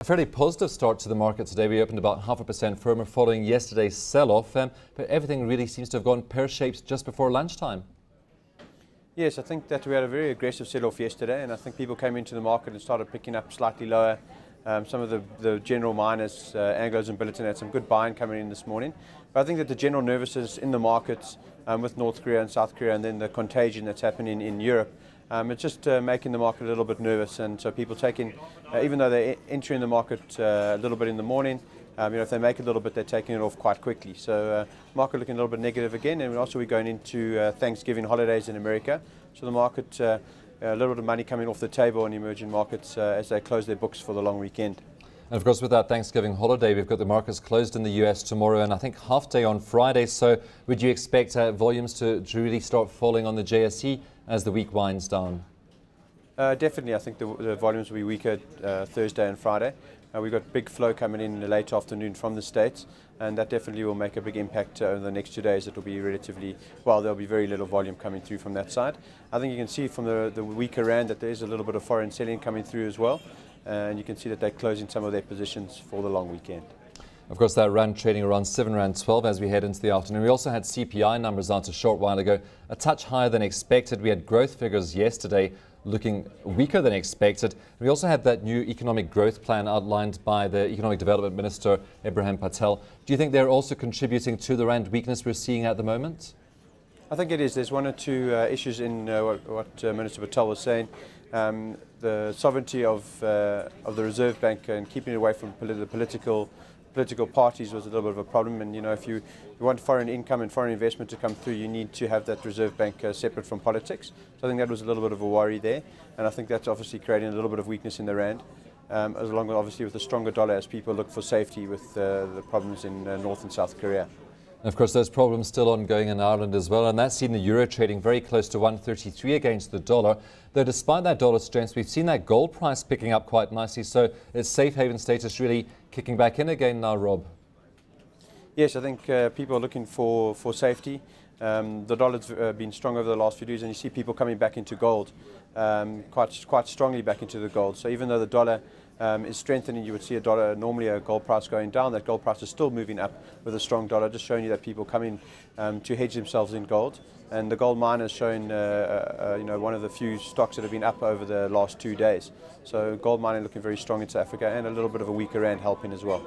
A fairly positive start to the market today. We opened about 0.5% firmer following yesterday's sell-off, but everything really seems to have gone pear-shaped just before lunchtime. Yes, I think that we had a very aggressive sell-off yesterday, and I think people came into the market and started picking up slightly lower. Some of the general miners, Anglos and Billiton, had some good buying coming in this morning. But I think that the general nervousness in the markets with North Korea and South Korea, and then the contagion that's happening in Europe, it's just making the market a little bit nervous. And so people taking, even though they're entering the market a little bit in the morning, if they make a little bit, they're taking it off quite quickly. So market looking a little bit negative again, and also we're going into Thanksgiving holidays in America. So the market, a little bit of money coming off the table in emerging markets as they close their books for the long weekend. And of course, with that Thanksgiving holiday, we've got the markets closed in the US tomorrow and I think half day on Friday. So would you expect volumes to really start falling on the JSE as the week winds down? Definitely, I think the volumes will be weaker Thursday and Friday. We've got big flow coming in the late afternoon from the States, and that definitely will make a big impact over the next 2 days. It will be relatively, well, there'll be very little volume coming through from that side. I think you can see from the weaker rand that there is a little bit of foreign selling coming through as well, and you can see that they're closing some of their positions for the long weekend. Of course, that rand trading around R7.12 as we head into the afternoon. We also had CPI numbers out a short while ago, a touch higher than expected. We had growth figures yesterday looking weaker than expected. We also had that new economic growth plan outlined by the Economic Development Minister, Ebrahim Patel. Do you think they're also contributing to the rand weakness we're seeing at the moment? I think it is. There's one or two issues in what Minister Patel was saying. The sovereignty of the Reserve Bank and keeping it away from the political parties was a little bit of a problem. And if you want foreign income and foreign investment to come through, you need to have that Reserve Bank separate from politics. So I think that was a little bit of a worry there, and I think that's obviously creating a little bit of weakness in the rand, as long as obviously with a stronger dollar as people look for safety with the problems in North and South Korea. And of course, those problems still ongoing in Ireland as well, and that's seen the euro trading very close to 133 against the dollar. Though despite that dollar strength, we've seen that gold price picking up quite nicely, so its safe haven status really kicking back in again now, Rob. Yes, I think people are looking for safety. The dollar's been strong over the last few days, and you see people coming back into gold, quite strongly back into the gold. So even though the dollar is strengthening, you would see normally a gold price going down. That gold price is still moving up with a strong dollar, just showing you that people come in to hedge themselves in gold. And the gold miner is showing one of the few stocks that have been up over the last 2 days. So gold mining looking very strong in South Africa, and a little bit of a weaker rand helping as well.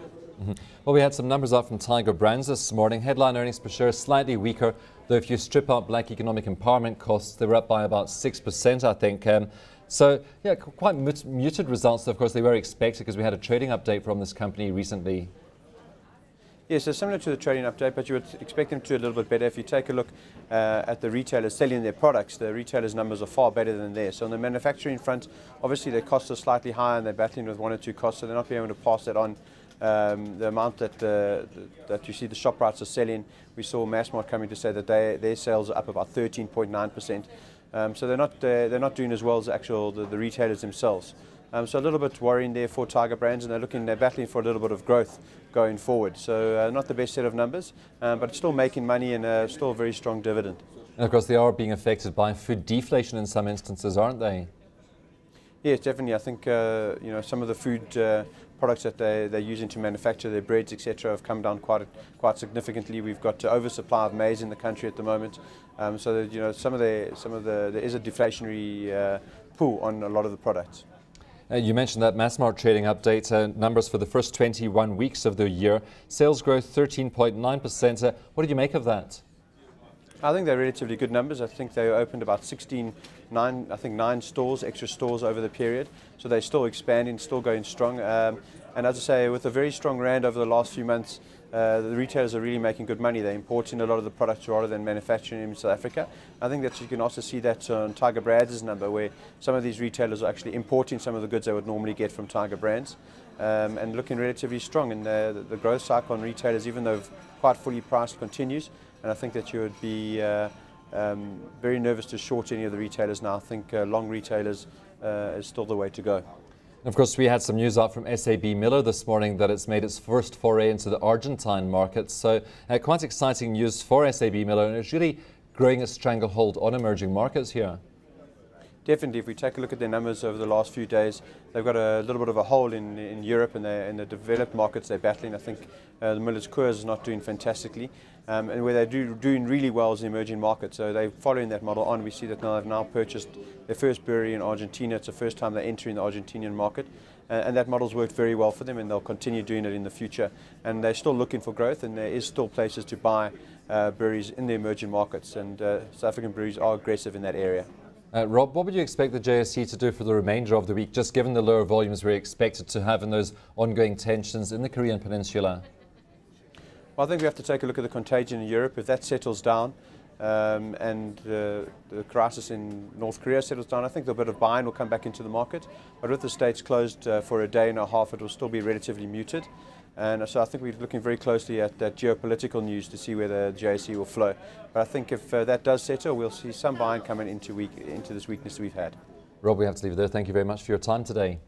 Well, we had some numbers out from Tiger Brands this morning. Headline earnings per share slightly weaker, though if you strip out black economic empowerment costs, they were up by about 6%, I think. So, yeah, quite muted results. Of course, they were expected because we had a trading update from this company recently. Yes, so similar to the trading update, but you would expect them to do a little bit better. If you take a look at the retailers selling their products, the retailers' numbers are far better than theirs. So on the manufacturing front, obviously their costs are slightly higher and they're battling with one or two costs, so they're not being able to pass that on. The amount that you see the ShopRites are selling, we saw Massmart coming to say that their sales are up about 13.9%. So they're not doing as well as the retailers themselves. So a little bit worrying there for Tiger Brands, and they're battling for a little bit of growth going forward. So not the best set of numbers, but still making money and still a very strong dividend. And of course, they are being affected by food deflation in some instances, aren't they? Yes, definitely. I think some of the food products that they're using to manufacture their breads, etc., have come down quite significantly. We've got oversupply of maize in the country at the moment, so that, there is a deflationary pull on a lot of the products. You mentioned that Massmart trading update, numbers for the first 21 weeks of the year. Sales growth 13.9%. What did you make of that? I think they're relatively good numbers. I think they opened about 9 stores, extra stores over the period. So they're still expanding, still going strong. And as I say, with a very strong rand over the last few months, the retailers are really making good money. They're importing a lot of the products rather than manufacturing them in South Africa. I think that you can also see that on Tiger Brands' number, where some of these retailers are actually importing some of the goods they would normally get from Tiger Brands, and looking relatively strong. And the growth cycle on retailers, even though quite fully priced, continues. And I think that you would be very nervous to short any of the retailers now. I think long retailers is still the way to go. Of course, we had some news out from SAB Miller this morning that it's made its first foray into the Argentine market. So quite exciting news for SAB Miller, and it's really growing its stranglehold on emerging markets here. definitely, if we take a look at their numbers over the last few days, they've got a little bit of a hole in Europe, and in the developed markets they're battling. I think the Miller's Coors is not doing fantastically, and where they're doing really well is the emerging markets. So they're following that model on. We see that now they've now purchased their first brewery in Argentina. It's the first time they're entering the Argentinian market, and that model's worked very well for them, and they'll continue doing it in the future. And they're still looking for growth, and there is still places to buy breweries in the emerging markets, and South African breweries are aggressive in that area. Rob, what would you expect the JSE to do for the remainder of the week, just given the lower volumes we're expected to have and those ongoing tensions in the Korean Peninsula? Well, I think we have to take a look at the contagion in Europe. If that settles down and the crisis in North Korea settles down, I think the bit of buying will come back into the market. But with the States closed for a day and a half, it will still be relatively muted. And so I think we're looking very closely at that geopolitical news to see where the JSE will flow. But I think if that does settle, we'll see some buying coming into this weakness that we've had. Rob, we have to leave it there. Thank you very much for your time today.